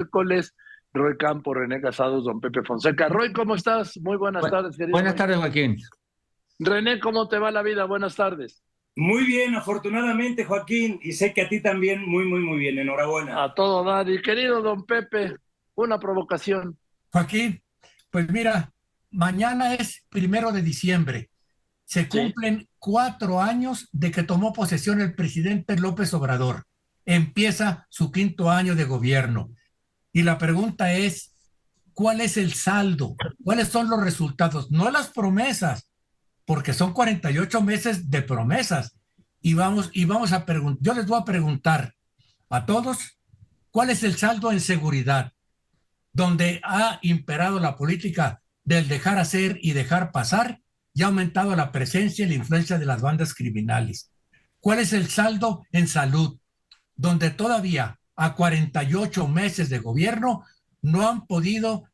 miércoles. Roy Campo, René Casados, don Pepe Fonseca. Roy, ¿cómo estás? Muy buenas tardes, querido Buenas Roy. tardes, Joaquín. René, ¿cómo te va la vida? Buenas tardes. Muy bien, afortunadamente, Joaquín, y sé que a ti también muy bien. Enhorabuena. A todo dar. Y querido don Pepe, una provocación. Joaquín, pues mira, mañana es 1 de diciembre. Se Sí. cumplen 4 años de que tomó posesión el presidente López Obrador. Empieza su 5.º año de gobierno. Y la pregunta es, ¿cuál es el saldo? ¿Cuáles son los resultados? No las promesas, porque son 48 meses de promesas. Y vamos a preguntar, yo les voy a preguntar a todos, ¿cuál es el saldo en seguridad? Donde ha imperado la política del dejar hacer y dejar pasar y ha aumentado la presencia y la influencia de las bandas criminales. ¿Cuál es el saldo en salud? Donde todavía a 48 meses de gobierno no han podido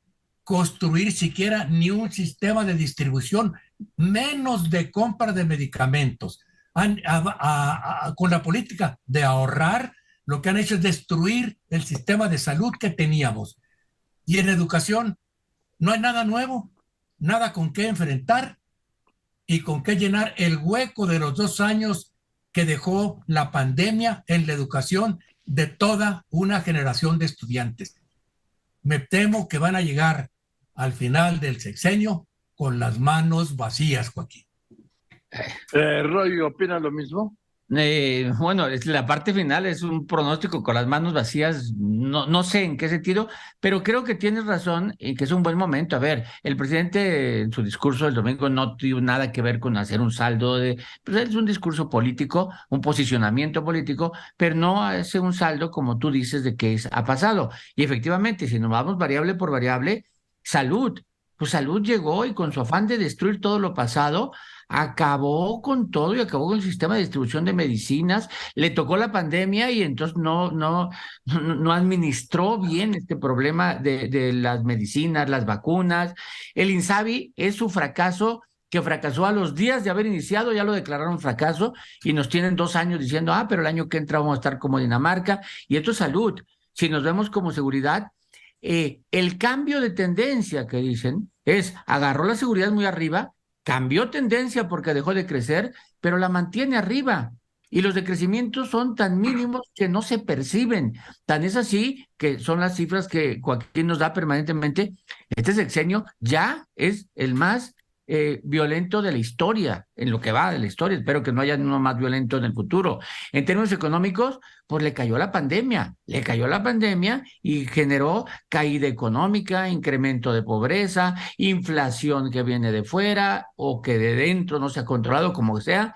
construir siquiera ni un sistema de distribución, menos de compra de medicamentos. Con la política de ahorrar, lo que han hecho es destruir el sistema de salud que teníamos. Y en educación no hay nada nuevo, nada con qué enfrentar y con qué llenar el hueco de los 2 años que dejó la pandemia en la educación de toda una generación de estudiantes. Me temo que van a llegar al final del sexenio con las manos vacías, Joaquín. Roy, ¿opina lo mismo? Bueno, la parte final es un pronóstico con las manos vacías, no sé en qué sentido, pero creo que tienes razón y que es un buen momento. A ver, el presidente en su discurso del domingo no tuvo nada que ver con hacer un saldo pues es un discurso político, un posicionamiento político, pero no hace un saldo como tú dices de qué ha pasado. Y efectivamente, si nos vamos variable por variable, salud, pues salud llegó y con su afán de destruir todo lo pasado acabó con todo y acabó con el sistema de distribución de medicinas, le tocó la pandemia y entonces no administró bien este problema de las medicinas, las vacunas. El INSABI es su fracaso, que fracasó a los días de haber iniciado, ya lo declararon fracaso y nos tienen 2 años diciendo, pero el año que entra vamos a estar como Dinamarca, y esto es salud. Si nos vemos como seguridad, el cambio de tendencia que dicen es, agarró la seguridad muy arriba, cambió tendencia porque dejó de crecer, pero la mantiene arriba. Y los decrecimientos son tan mínimos que no se perciben. Tan es así que son las cifras que Joaquín nos da permanentemente. Este sexenio ya es el más violento de la historia, en lo que va de la historia. Espero que no haya uno más violento en el futuro. En términos económicos, pues le cayó la pandemia y generó caída económica, incremento de pobreza, inflación que viene de fuera o que de dentro no se ha controlado, como sea.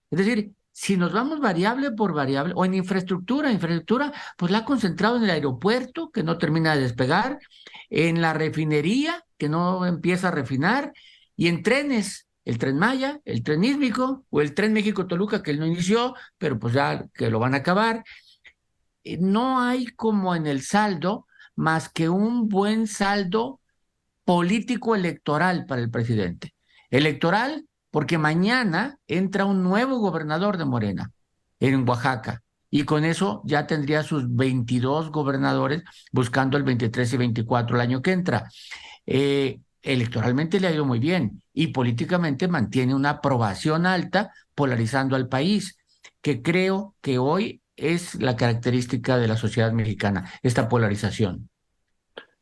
Es decir, si nos vamos variable por variable, o en infraestructura, pues la ha concentrado en el aeropuerto, que no termina de despegar, en la refinería, que no empieza a refinar, y en trenes, el Tren Maya, el Tren Ísmico, o el Tren México-Toluca, que él no inició, pero pues ya que lo van a acabar. No hay como en el saldo más que un buen saldo político electoral para el presidente. Electoral porque mañana entra un nuevo gobernador de Morena en Oaxaca y con eso ya tendría sus 22 gobernadores buscando el 23 y 24 el año que entra. Electoralmente le ha ido muy bien y políticamente mantiene una aprobación alta polarizando al país, que creo que hoy es la característica de la sociedad mexicana, esta polarización.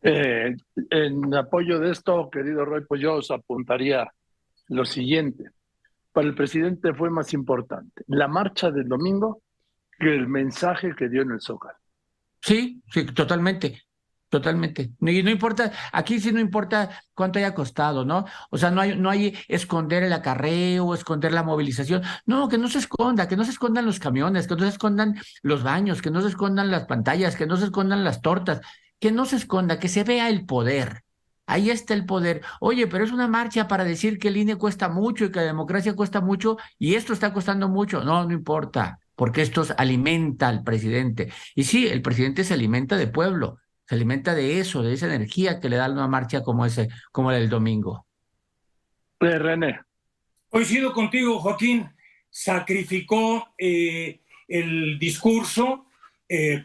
En apoyo de esto, querido Roy, pues yo os apuntaría lo siguiente. Para el presidente fue más importante la marcha del domingo que el mensaje que dio en el Zócalo. Sí, sí, totalmente, totalmente. Y no importa, aquí sí no importa cuánto haya costado, ¿no? O sea, no hay esconder el acarreo, esconder la movilización. No, que no se esconda, que no se escondan los camiones, que no se escondan los baños, que no se escondan las pantallas, que no se escondan las tortas, que no se esconda, que se vea el poder. Ahí está el poder. Oye, pero es una marcha para decir que el INE cuesta mucho y que la democracia cuesta mucho y esto está costando mucho. No, no importa, porque esto alimenta al presidente. Y sí, el presidente se alimenta de pueblo, se alimenta de eso, de esa energía que le da una marcha como la del domingo. René. Coincido contigo, Joaquín. Sacrificó el discurso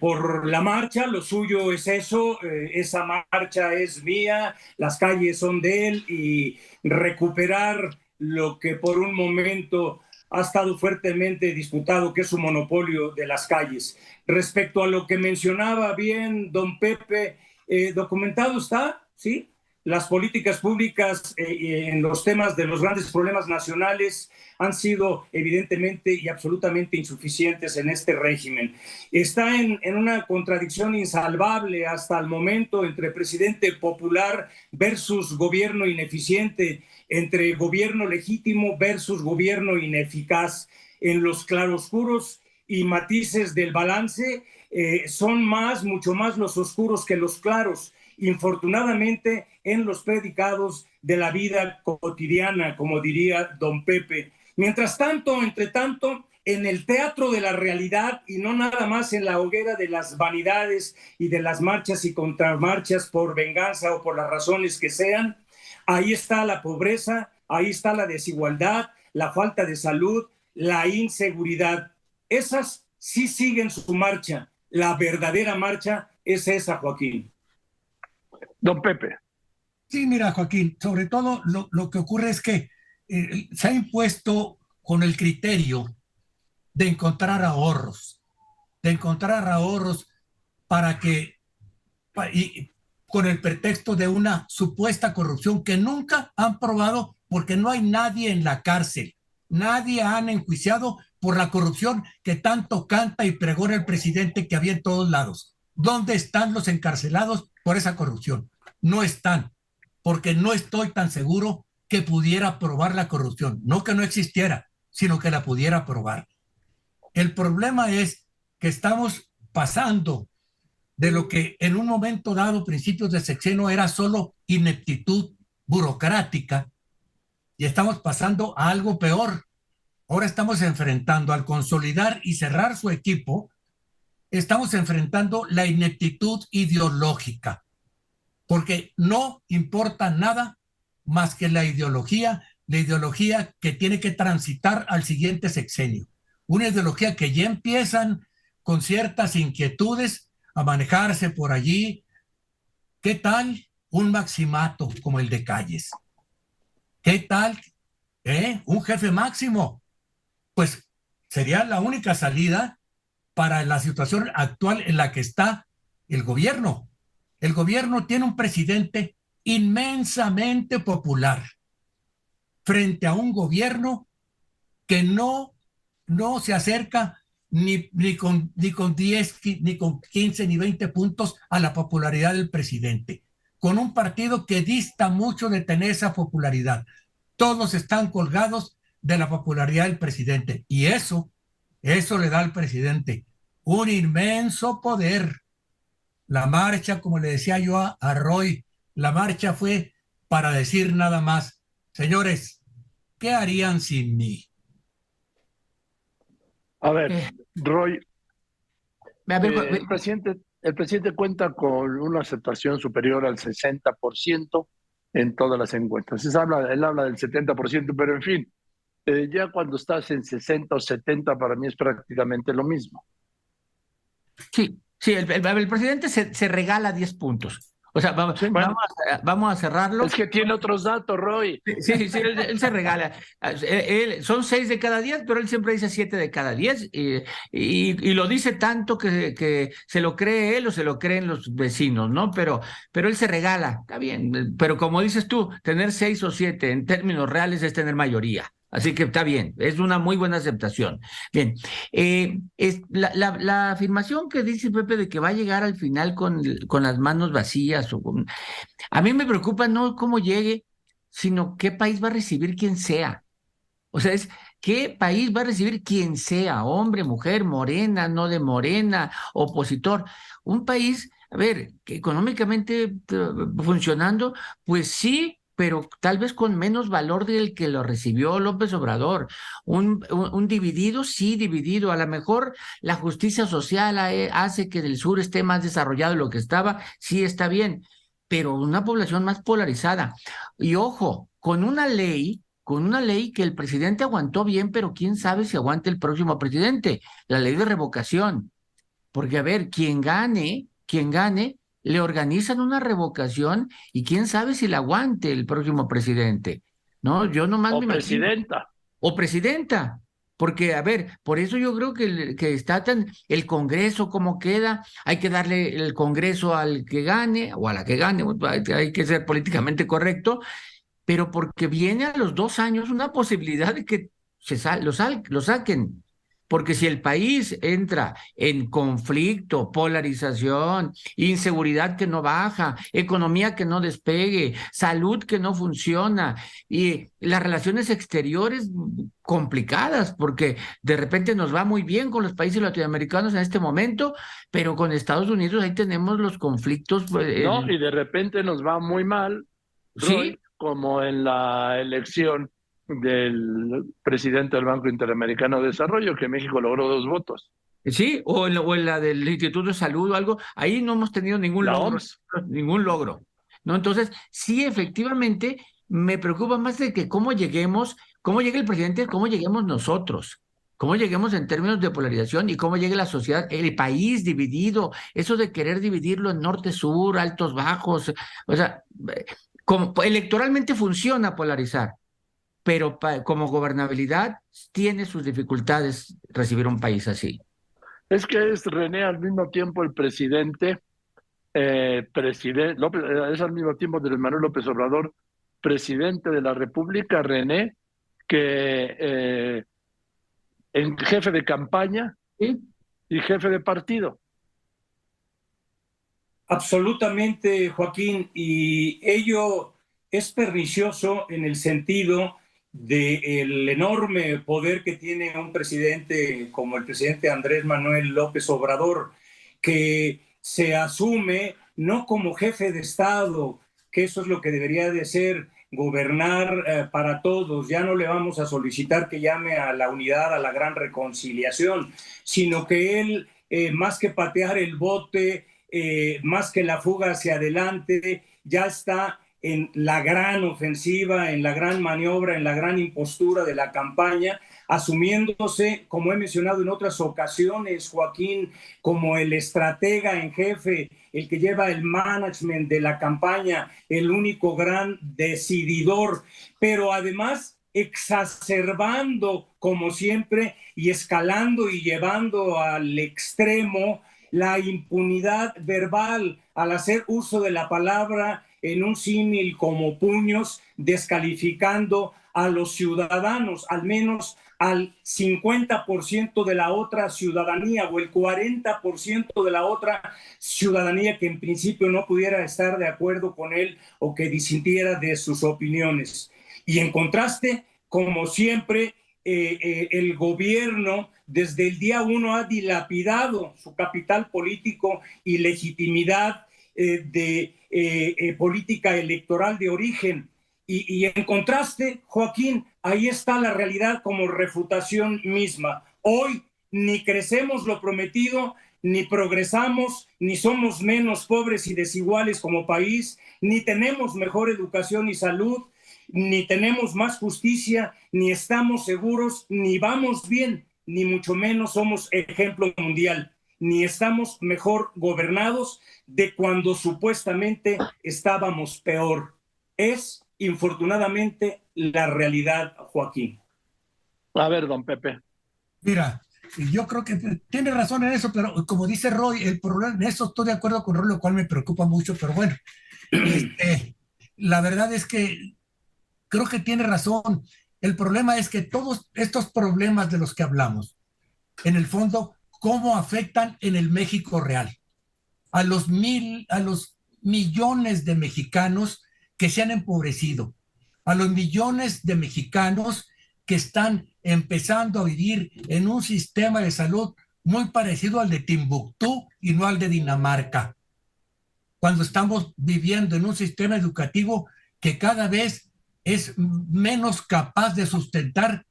por la marcha, lo suyo es eso, esa marcha es mía, las calles son de él, y recuperar lo que por un momento ha estado fuertemente disputado, que es su monopolio de las calles. Respecto a lo que mencionaba bien don Pepe, documentado está, ¿sí? Las políticas públicas en los temas de los grandes problemas nacionales han sido evidentemente y absolutamente insuficientes en este régimen. Está en una contradicción insalvable hasta el momento entre presidente popular versus gobierno ineficiente, entre gobierno legítimo versus gobierno ineficaz. En los claroscuros y matices del balance son mucho más los oscuros que los claros. Infortunadamente, en los predicados de la vida cotidiana, como diría don Pepe. Mientras tanto, entre tanto, en el teatro de la realidad, y no nada más en la hoguera de las vanidades y de las marchas y contramarchas por venganza o por las razones que sean, ahí está la pobreza, ahí está la desigualdad, la falta de salud, la inseguridad. Esas sí siguen su marcha. La verdadera marcha es esa, Joaquín. Don Pepe. Sí, mira, Joaquín, sobre todo lo que ocurre es que se ha impuesto con el criterio de encontrar ahorros para que, y con el pretexto de una supuesta corrupción que nunca han probado, porque no hay nadie en la cárcel, nadie han enjuiciado por la corrupción que tanto canta y pregona el presidente que había en todos lados. ¿Dónde están los encarcelados por esa corrupción? No están, porque no estoy tan seguro que pudiera probar la corrupción. No que no existiera, sino que la pudiera probar. El problema es que estamos pasando de lo que en un momento dado, principios de sexenio, era solo ineptitud burocrática, y estamos pasando a algo peor. Ahora estamos enfrentando, al consolidar y cerrar su equipo, estamos enfrentando la ineptitud ideológica, porque no importa nada más que la ideología que tiene que transitar al siguiente sexenio. Una ideología que ya empiezan con ciertas inquietudes a manejarse por allí. ¿Qué tal un maximato como el de Calles? ¿Qué tal un jefe máximo? Pues sería la única salida para la situación actual en la que está el gobierno. El gobierno tiene un presidente inmensamente popular frente a un gobierno que no se acerca ni con 10, ni con 15, ni 20 puntos a la popularidad del presidente, con un partido que dista mucho de tener esa popularidad. Todos están colgados de la popularidad del presidente, y eso le da al presidente un inmenso poder. La marcha, como le decía yo a Roy, la marcha fue para decir nada más: señores, ¿qué harían sin mí? A ver, Roy, ver, el presidente cuenta con una aceptación superior al 60% en todas las encuestas. Él habla del 70%, pero en fin, ya cuando estás en 60 o 70, para mí es prácticamente lo mismo. Sí, el presidente se regala 10 puntos. O sea, Sí, bueno, vamos a cerrarlo. es que tiene otros datos, Roy. Sí, él se regala. Son 6 de cada 10, pero él siempre dice 7 de cada 10. Y lo dice tanto que se lo cree él o se lo creen los vecinos, ¿no? Pero él se regala, está bien. Pero como dices tú, tener 6 o 7 en términos reales es tener mayoría. Así que está bien, es una muy buena aceptación. Bien, la afirmación que dice Pepe de que va a llegar al final con las manos vacías, a mí me preocupa no cómo llegue, sino qué país va a recibir quien sea. O sea, es qué país va a recibir quien sea, hombre, mujer, morena, no de morena, opositor. Un país, a ver, que económicamente funcionando, pues sí, pero tal vez con menos valor del que lo recibió López Obrador. Un dividido, sí, dividido. A lo mejor la justicia social hace que el sur esté más desarrollado de lo que estaba, sí está bien, pero una población más polarizada. Y ojo, con una ley que el presidente aguantó bien, pero quién sabe si aguante el próximo presidente, la ley de revocación. porque a ver, quien gane, le organizan una revocación y quién sabe si la aguante el próximo presidente. No, yo nomás O me imagino. presidenta. O presidenta. Porque, a ver, por eso yo creo que está tan el Congreso como queda, hay que darle el Congreso al que gane o a la que gane, hay que ser políticamente correcto, pero porque viene a los 2 años una posibilidad de que lo saquen. Porque si el país entra en conflicto, polarización, inseguridad que no baja, economía que no despegue, salud que no funciona y las relaciones exteriores complicadas, porque de repente nos va muy bien con los países latinoamericanos en este momento, pero con Estados Unidos ahí tenemos los conflictos, ¿No? Y de repente nos va muy mal, sí. Roy, como en la elección del presidente del Banco Interamericano de Desarrollo, que México logró 2 votos. Sí, o en la del Instituto de Salud o algo, ahí no hemos tenido La OMS. ningún logro, ¿no? Entonces, sí, efectivamente, me preocupa más de que cómo llegue el presidente, cómo lleguemos nosotros, cómo lleguemos en términos de polarización y cómo llegue la sociedad, el país dividido, eso de querer dividirlo en norte-sur, altos-bajos, o sea, como electoralmente funciona polarizar, pero como gobernabilidad tiene sus dificultades recibir un país así. Es que es René al mismo tiempo el presidente, es al mismo tiempo de Manuel López Obrador, presidente de la República, René, que en jefe de campaña ¿Sí? y jefe de partido. Absolutamente, Joaquín, y ello es pernicioso en el sentido del enorme poder que tiene un presidente como el presidente Andrés Manuel López Obrador, que se asume no como jefe de Estado, que eso es lo que debería de ser, gobernar para todos. Ya no le vamos a solicitar que llame a la unidad, a la gran reconciliación, sino que él, más que patear el bote, más que la fuga hacia adelante, ya está en la gran ofensiva, en la gran maniobra, en la gran impostura de la campaña, asumiéndose, como he mencionado en otras ocasiones, Joaquín, como el estratega en jefe, el que lleva el management de la campaña, el único gran decididor, pero además exacerbando, como siempre, y escalando y llevando al extremo la impunidad verbal al hacer uso de la palabra en un símil como puños, descalificando a los ciudadanos, al menos al 50% de la otra ciudadanía o el 40% de la otra ciudadanía que en principio no pudiera estar de acuerdo con él o que disintiera de sus opiniones. Y en contraste, como siempre, el gobierno desde el día 1 ha dilapidado su capital político y legitimidad de política electoral de origen. Y en contraste, Joaquín, ahí está la realidad como refutación misma. Hoy ni crecemos lo prometido, ni progresamos, ni somos menos pobres y desiguales como país, ni tenemos mejor educación y salud, ni tenemos más justicia, ni estamos seguros, ni vamos bien, ni mucho menos somos ejemplo mundial, ni estamos mejor gobernados de cuando supuestamente estábamos peor. Es, infortunadamente, la realidad, Joaquín. A ver, don Pepe. Mira, yo creo que tiene razón en eso, pero como dice Roy, el problema, en eso estoy de acuerdo con Roy, lo cual me preocupa mucho, pero bueno, la verdad es que creo que tiene razón. El problema es que todos estos problemas de los que hablamos, en el fondo, ¿cómo afectan en el México real? A los millones de mexicanos que se han empobrecido, a los millones de mexicanos que están empezando a vivir en un sistema de salud muy parecido al de Timbuktu y no al de Dinamarca. Cuando estamos viviendo en un sistema educativo que cada vez es menos capaz de sustentar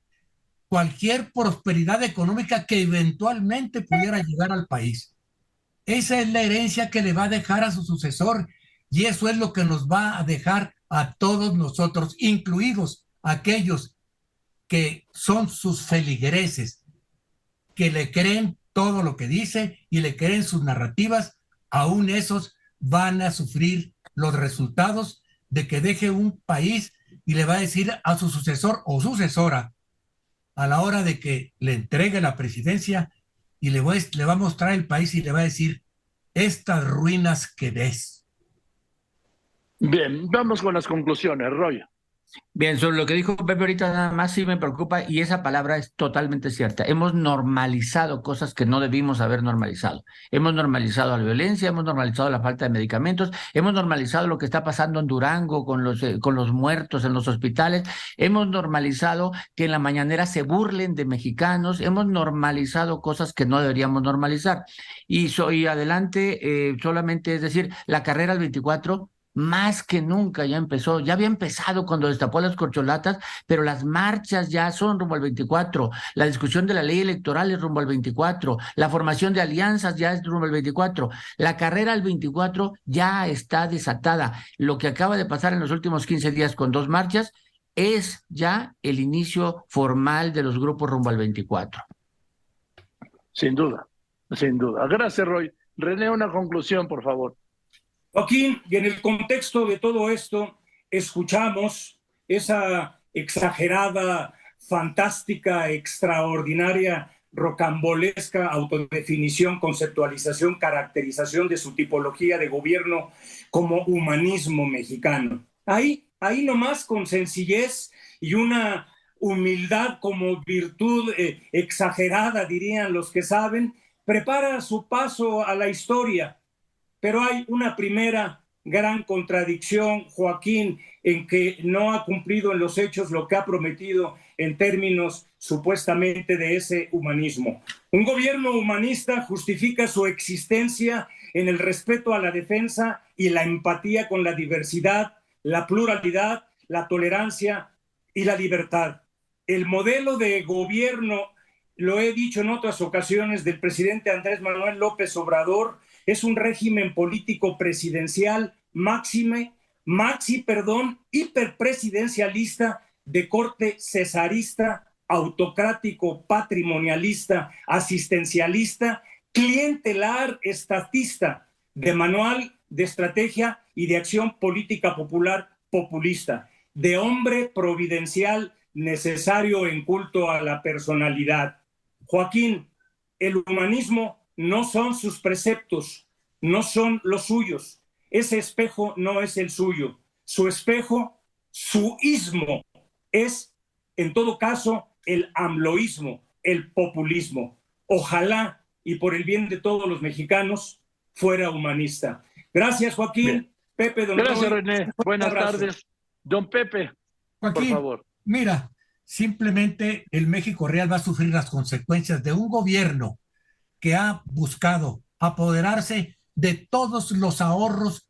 cualquier prosperidad económica que eventualmente pudiera llegar al país. Esa es la herencia que le va a dejar a su sucesor y eso es lo que nos va a dejar a todos nosotros, incluidos aquellos que son sus feligreses, que le creen todo lo que dice y le creen sus narrativas, aún esos van a sufrir los resultados de que deje un país y le va a decir a su sucesor o sucesora a la hora de que le entregue la presidencia y le va a mostrar el país y le va a decir estas ruinas que ves. Bien, vamos con las conclusiones, Roy. Bien, sobre lo que dijo Pepe ahorita nada más sí me preocupa y esa palabra es totalmente cierta. Hemos normalizado cosas que no debimos haber normalizado. Hemos normalizado la violencia, hemos normalizado la falta de medicamentos, hemos normalizado lo que está pasando en Durango con los muertos en los hospitales, hemos normalizado que en la mañanera se burlen de mexicanos, hemos normalizado cosas que no deberíamos normalizar. Y soy adelante, solamente es decir, la carrera al 24 más que nunca ya empezó, ya había empezado cuando destapó las corcholatas, pero las marchas ya son rumbo al 24, la discusión de la ley electoral es rumbo al 24, la formación de alianzas ya es rumbo al 24, la carrera al 24 ya está desatada. Lo que acaba de pasar en los últimos 15 días con 2 marchas es ya el inicio formal de los grupos rumbo al 24. Sin duda, sin duda. Gracias, Roy. René, una conclusión, por favor. Joaquín, y en el contexto de todo esto, escuchamos esa exagerada, fantástica, extraordinaria, rocambolesca autodefinición, conceptualización, caracterización de su tipología de gobierno como humanismo mexicano. Ahí nomás con sencillez y una humildad como virtud exagerada, dirían los que saben, prepara su paso a la historia. Pero hay una primera gran contradicción, Joaquín, en que no ha cumplido en los hechos lo que ha prometido en términos supuestamente de ese humanismo. Un gobierno humanista justifica su existencia en el respeto a la defensa y la empatía con la diversidad, la pluralidad, la tolerancia y la libertad. El modelo de gobierno, lo he dicho en otras ocasiones, del presidente Andrés Manuel López Obrador, es un régimen político presidencial hiperpresidencialista de corte cesarista, autocrático, patrimonialista, asistencialista, clientelar, estatista, de manual de estrategia y de acción política popular populista, de hombre providencial necesario en culto a la personalidad. Joaquín, el humanismo no son sus preceptos, no son los suyos. Ese espejo no es el suyo. Su espejo, su ismo, es, en todo caso, el amloísmo, el populismo. Ojalá, y por el bien de todos los mexicanos, fuera humanista. Gracias, Joaquín. Bien. Pepe, don Gracias, Roy. René. Buenas tardes. Don Pepe, Joaquín, por favor. mira, simplemente el México real va a sufrir las consecuencias de un gobierno que ha buscado apoderarse de todos los ahorros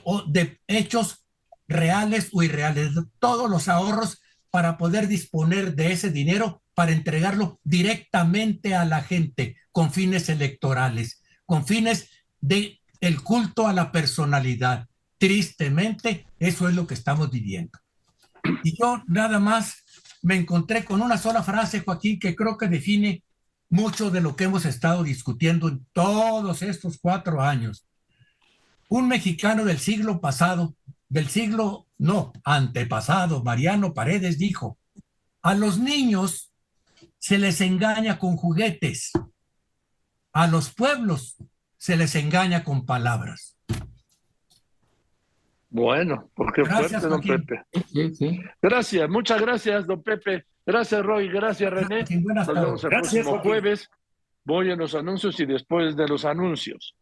o de hechos reales o irreales, de todos los ahorros para poder disponer de ese dinero para entregarlo directamente a la gente con fines electorales, con fines de el culto a la personalidad. Tristemente, eso es lo que estamos viviendo. Y yo nada más me encontré con una sola frase, Joaquín, que creo que define mucho de lo que hemos estado discutiendo en todos estos 4 años. Un mexicano del siglo pasado, antepasado, Mariano Paredes, dijo: a los niños se les engaña con juguetes, a los pueblos se les engaña con palabras. Bueno, porque Gracias, fuerte, don Joaquín. Pepe. Sí. Gracias, muchas gracias, don Pepe. Gracias, Roy. Gracias, René. Joaquín, buenas Nos tardes. vemos el Gracias, próximo Joaquín. jueves. Voy a los anuncios y después de los anuncios